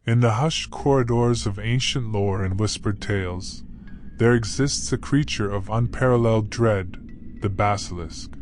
In the hushed corridors of ancient lore and whispered tales, there exists a creature of unparalleled dread, the basilisk.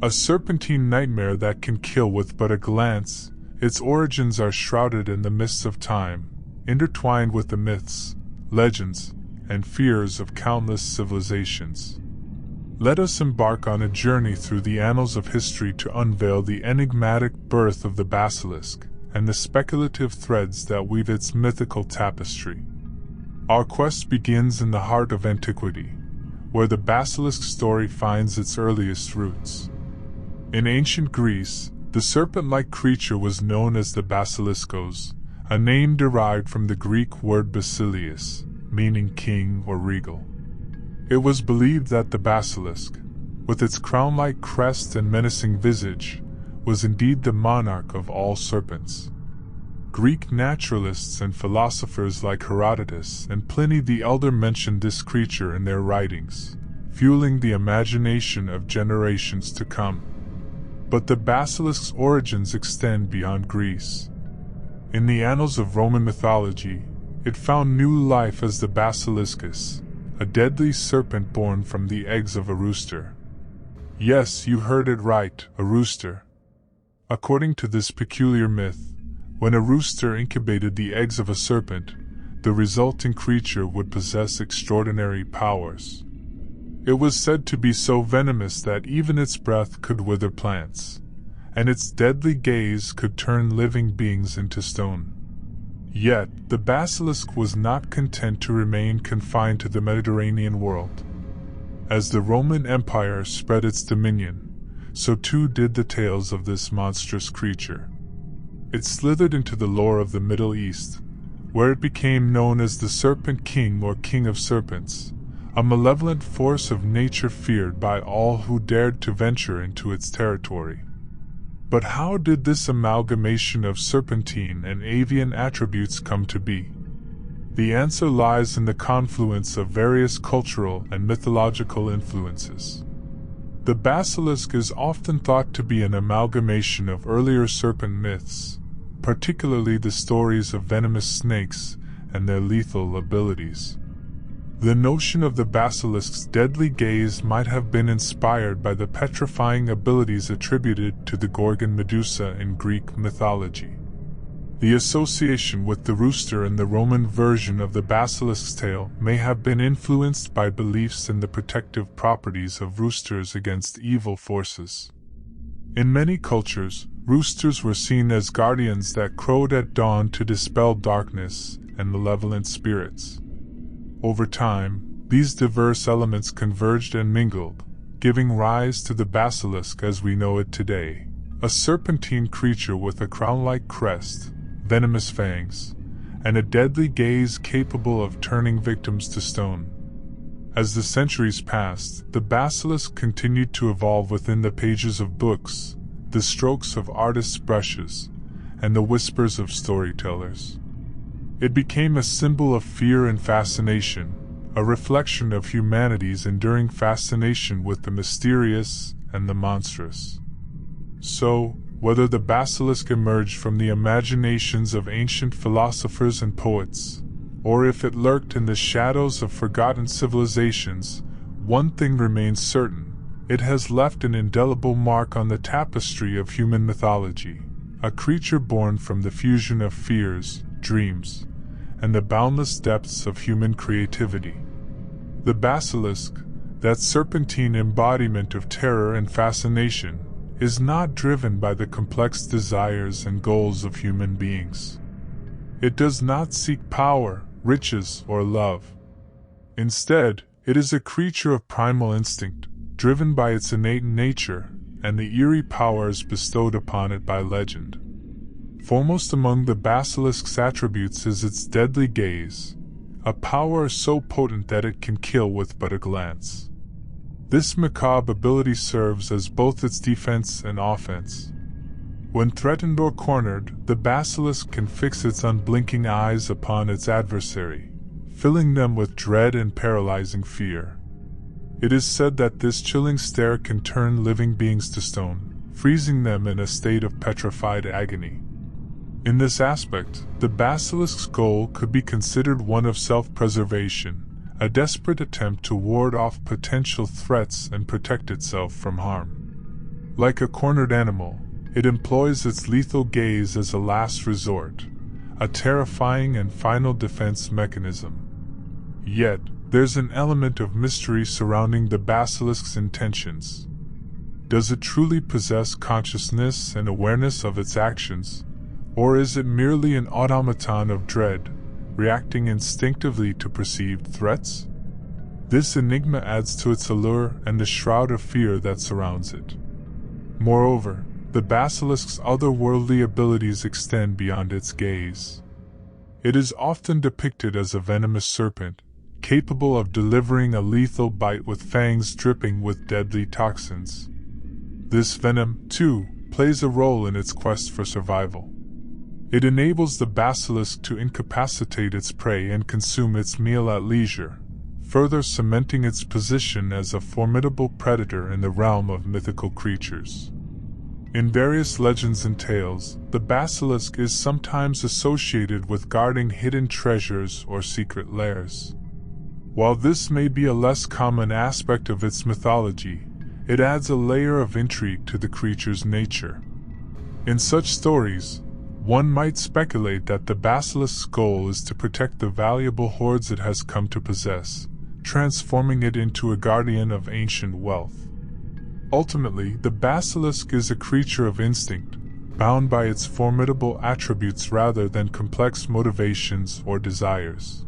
A serpentine nightmare that can kill with but a glance. Its origins are shrouded in the mists of time, intertwined with the myths, legends, and fears of countless civilizations. Let us embark on a journey through the annals of history to unveil the enigmatic birth of the basilisk and the speculative threads that weave its mythical tapestry. Our quest begins in the heart of antiquity, where the basilisk story finds its earliest roots. In ancient Greece, the serpent-like creature was known as the Basiliskos, a name derived from the Greek word basileus, meaning king or regal. It was believed that the basilisk, with its crown-like crest and menacing visage, was indeed the monarch of all serpents. Greek naturalists and philosophers like Herodotus and Pliny the Elder mentioned this creature in their writings, fueling the imagination of generations to come. But the basilisk's origins extend beyond Greece. In the annals of Roman mythology, it found new life as the Basiliscus, a deadly serpent born from the eggs of a rooster. Yes, you heard it right, a rooster. According to this peculiar myth, when a rooster incubated the eggs of a serpent, the resulting creature would possess extraordinary powers. It was said to be so venomous that even its breath could wither plants, and its deadly gaze could turn living beings into stone. Yet, the basilisk was not content to remain confined to the Mediterranean world. As the Roman Empire spread its dominion, so too did the tales of this monstrous creature. It slithered into the lore of the Middle East, where it became known as the Serpent King or King of Serpents, a malevolent force of nature feared by all who dared to venture into its territory. But how did this amalgamation of serpentine and avian attributes come to be? The answer lies in the confluence of various cultural and mythological influences. The basilisk is often thought to be an amalgamation of earlier serpent myths, particularly the stories of venomous snakes and their lethal abilities. The notion of the basilisk's deadly gaze might have been inspired by the petrifying abilities attributed to the Gorgon Medusa in Greek mythology. The association with the rooster in the Roman version of the basilisk's tale may have been influenced by beliefs in the protective properties of roosters against evil forces. In many cultures, roosters were seen as guardians that crowed at dawn to dispel darkness and malevolent spirits. Over time, these diverse elements converged and mingled, giving rise to the basilisk as we know it today, a serpentine creature with a crown-like crest, venomous fangs, and a deadly gaze capable of turning victims to stone. As the centuries passed, the basilisk continued to evolve within the pages of books, the strokes of artists' brushes, and the whispers of storytellers. It became a symbol of fear and fascination, a reflection of humanity's enduring fascination with the mysterious and the monstrous. So, whether the basilisk emerged from the imaginations of ancient philosophers and poets, or if it lurked in the shadows of forgotten civilizations, one thing remains certain: it has left an indelible mark on the tapestry of human mythology, a creature born from the fusion of fears, dreams, and the boundless depths of human creativity. The basilisk, that serpentine embodiment of terror and fascination, is not driven by the complex desires and goals of human beings. It does not seek power, riches, or love. Instead, it is a creature of primal instinct, driven by its innate nature and the eerie powers bestowed upon it by legend. Foremost among the basilisk's attributes is its deadly gaze, a power so potent that it can kill with but a glance. This macabre ability serves as both its defense and offense. When threatened or cornered, the basilisk can fix its unblinking eyes upon its adversary, filling them with dread and paralyzing fear. It is said that this chilling stare can turn living beings to stone, freezing them in a state of petrified agony. In this aspect, the basilisk's goal could be considered one of self-preservation, a desperate attempt to ward off potential threats and protect itself from harm. Like a cornered animal, it employs its lethal gaze as a last resort, a terrifying and final defense mechanism. Yet, there's an element of mystery surrounding the basilisk's intentions. Does it truly possess consciousness and awareness of its actions, or is it merely an automaton of dread, reacting instinctively to perceived threats? This enigma adds to its allure and the shroud of fear that surrounds it. Moreover, the basilisk's otherworldly abilities extend beyond its gaze. It is often depicted as a venomous serpent, capable of delivering a lethal bite with fangs dripping with deadly toxins. This venom, too, plays a role in its quest for survival. It enables the basilisk to incapacitate its prey and consume its meal at leisure, further cementing its position as a formidable predator in the realm of mythical creatures. In various legends and tales, the basilisk is sometimes associated with guarding hidden treasures or secret lairs. While this may be a less common aspect of its mythology, it adds a layer of intrigue to the creature's nature. In such stories, one might speculate that the basilisk's goal is to protect the valuable hoards it has come to possess, transforming it into a guardian of ancient wealth. Ultimately, the basilisk is a creature of instinct, bound by its formidable attributes rather than complex motivations or desires.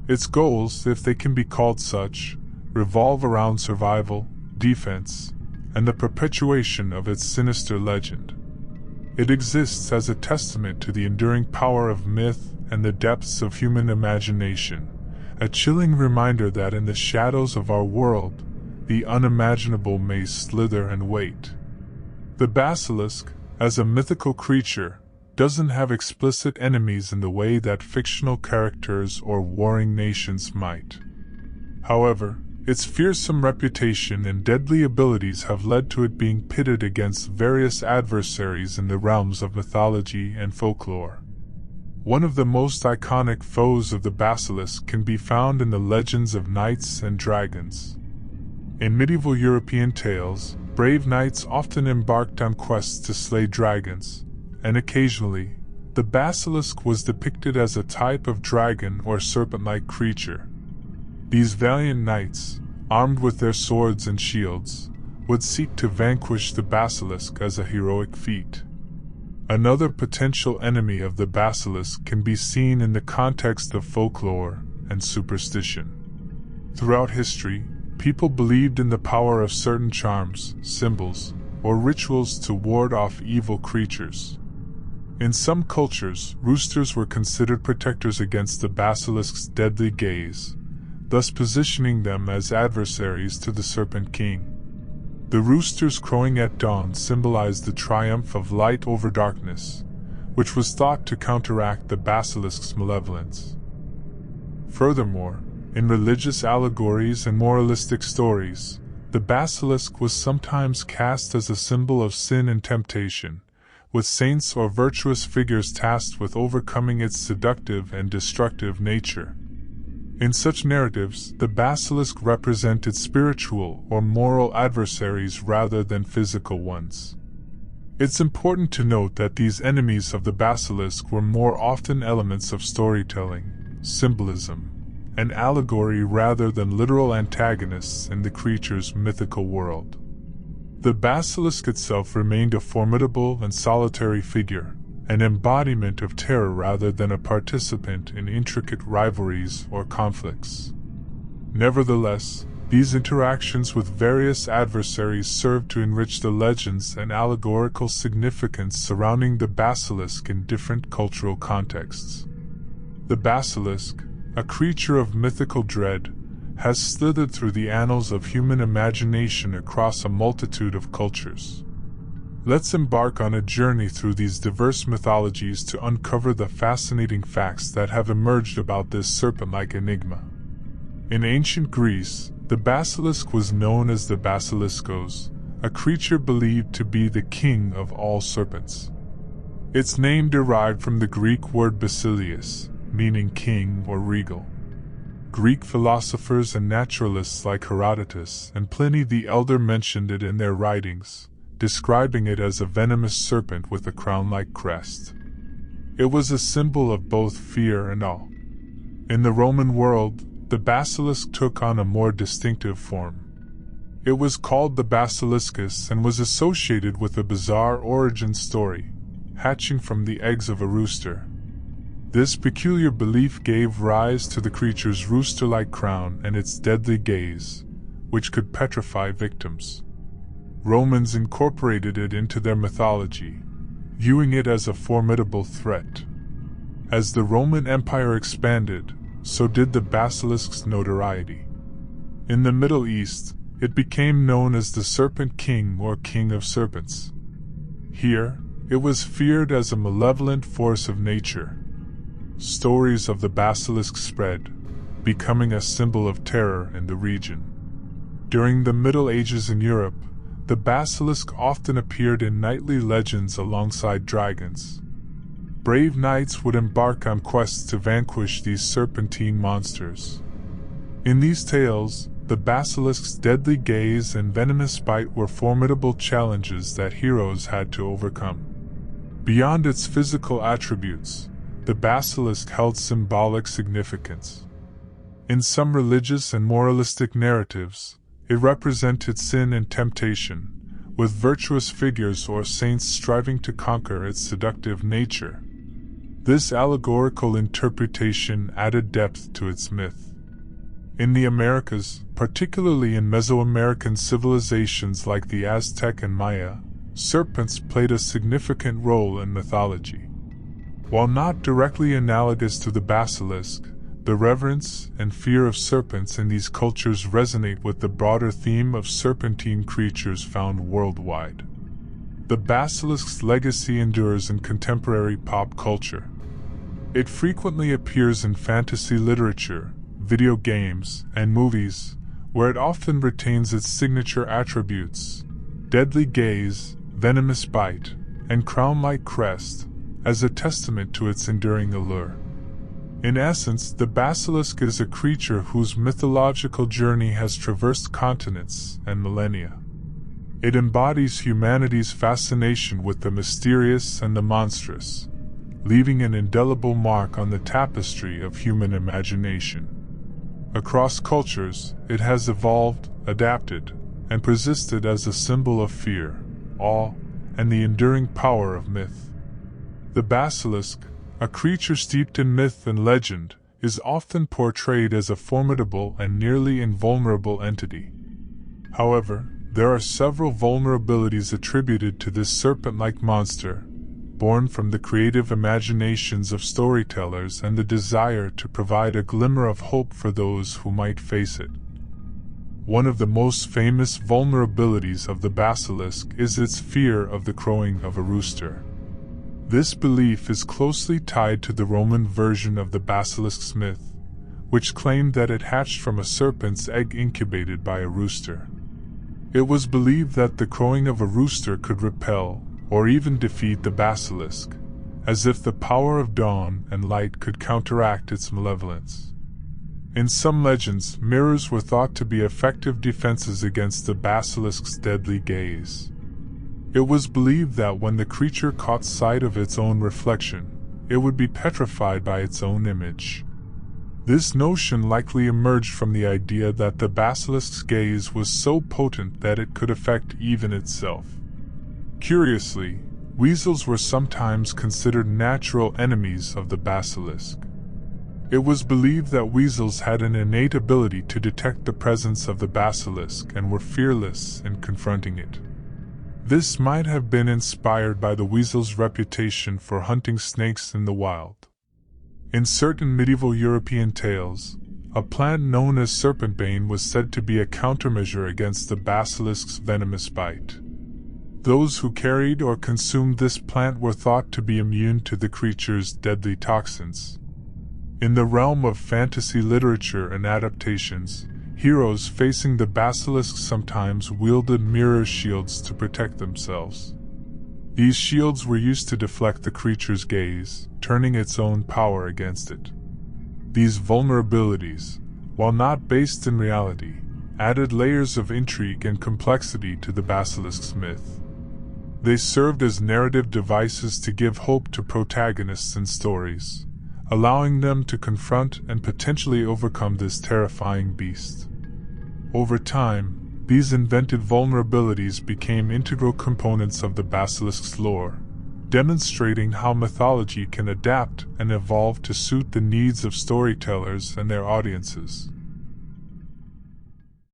Its goals, if they can be called such, revolve around survival, defense, and the perpetuation of its sinister legend. It exists as a testament to the enduring power of myth and the depths of human imagination, a chilling reminder that in the shadows of our world, the unimaginable may slither and wait. The basilisk, as a mythical creature, doesn't have explicit enemies in the way that fictional characters or warring nations might. However, its fearsome reputation and deadly abilities have led to it being pitted against various adversaries in the realms of mythology and folklore. One of the most iconic foes of the basilisk can be found in the legends of knights and dragons. In medieval European tales, brave knights often embarked on quests to slay dragons, and occasionally, the basilisk was depicted as a type of dragon or serpent-like creature. These valiant knights, armed with their swords and shields, would seek to vanquish the basilisk as a heroic feat. Another potential enemy of the basilisk can be seen in the context of folklore and superstition. Throughout history, people believed in the power of certain charms, symbols, or rituals to ward off evil creatures. In some cultures, roosters were considered protectors against the basilisk's deadly gaze, thus positioning them as adversaries to the Serpent King. The roosters crowing at dawn symbolized the triumph of light over darkness, which was thought to counteract the basilisk's malevolence. Furthermore, in religious allegories and moralistic stories, the basilisk was sometimes cast as a symbol of sin and temptation, with saints or virtuous figures tasked with overcoming its seductive and destructive nature. In such narratives, the basilisk represented spiritual or moral adversaries rather than physical ones. It's important to note that these enemies of the basilisk were more often elements of storytelling, symbolism, and allegory rather than literal antagonists in the creature's mythical world. The basilisk itself remained a formidable and solitary figure, an embodiment of terror rather than a participant in intricate rivalries or conflicts. Nevertheless, these interactions with various adversaries served to enrich the legends and allegorical significance surrounding the basilisk in different cultural contexts. The basilisk, a creature of mythical dread, has slithered through the annals of human imagination across a multitude of cultures. Let's embark on a journey through these diverse mythologies to uncover the fascinating facts that have emerged about this serpent-like enigma. In ancient Greece, the basilisk was known as the Basiliskos, a creature believed to be the king of all serpents. Its name derived from the Greek word basileus, meaning king or regal. Greek philosophers and naturalists like Herodotus and Pliny the Elder mentioned it in their writings, describing it as a venomous serpent with a crown-like crest. It was a symbol of both fear and awe. In the Roman world, the basilisk took on a more distinctive form. It was called the Basiliscus and was associated with a bizarre origin story, hatching from the eggs of a rooster. This peculiar belief gave rise to the creature's rooster-like crown and its deadly gaze, which could petrify victims. Romans incorporated it into their mythology, viewing it as a formidable threat. As the Roman Empire expanded, so did the basilisk's notoriety. In the Middle East, it became known as the Serpent King or King of Serpents. Here, it was feared as a malevolent force of nature. Stories of the basilisk spread, becoming a symbol of terror in the region. During the Middle Ages in Europe, the basilisk often appeared in knightly legends alongside dragons. Brave knights would embark on quests to vanquish these serpentine monsters. In these tales, the basilisk's deadly gaze and venomous bite were formidable challenges that heroes had to overcome. Beyond its physical attributes, the basilisk held symbolic significance. In some religious and moralistic narratives, it represented sin and temptation, with virtuous figures or saints striving to conquer its seductive nature. This allegorical interpretation added depth to its myth. In the Americas, particularly in Mesoamerican civilizations like the Aztec and Maya, serpents played a significant role in mythology. While not directly analogous to the basilisk, the reverence and fear of serpents in these cultures resonate with the broader theme of serpentine creatures found worldwide. The basilisk's legacy endures in contemporary pop culture. It frequently appears in fantasy literature, video games, and movies, where it often retains its signature attributes: deadly gaze, venomous bite, and crown-like crest, as a testament to its enduring allure. In essence, the basilisk is a creature whose mythological journey has traversed continents and millennia. It embodies humanity's fascination with the mysterious and the monstrous, leaving an indelible mark on the tapestry of human imagination. Across cultures, it has evolved, adapted, and persisted as a symbol of fear, awe, and the enduring power of myth. The basilisk, a creature steeped in myth and legend, is often portrayed as a formidable and nearly invulnerable entity. However, there are several vulnerabilities attributed to this serpent-like monster, born from the creative imaginations of storytellers and the desire to provide a glimmer of hope for those who might face it. One of the most famous vulnerabilities of the basilisk is its fear of the crowing of a rooster. This belief is closely tied to the Roman version of the basilisk's myth, which claimed that it hatched from a serpent's egg incubated by a rooster. It was believed that the crowing of a rooster could repel, or even defeat the basilisk, as if the power of dawn and light could counteract its malevolence. In some legends, mirrors were thought to be effective defenses against the basilisk's deadly gaze. It was believed that when the creature caught sight of its own reflection, it would be petrified by its own image. This notion likely emerged from the idea that the basilisk's gaze was so potent that it could affect even itself. Curiously, weasels were sometimes considered natural enemies of the basilisk. It was believed that weasels had an innate ability to detect the presence of the basilisk and were fearless in confronting it. This might have been inspired by the weasel's reputation for hunting snakes in the wild. In certain medieval European tales, a plant known as serpentbane was said to be a countermeasure against the basilisk's venomous bite. Those who carried or consumed this plant were thought to be immune to the creature's deadly toxins. In the realm of fantasy literature and adaptations, heroes facing the basilisk sometimes wielded mirror shields to protect themselves. These shields were used to deflect the creature's gaze, turning its own power against it. These vulnerabilities, while not based in reality, added layers of intrigue and complexity to the Basilisk's myth. They served as narrative devices to give hope to protagonists in stories, allowing them to confront and potentially overcome this terrifying beast. Over time, these invented vulnerabilities became integral components of the Basilisk's lore, demonstrating how mythology can adapt and evolve to suit the needs of storytellers and their audiences.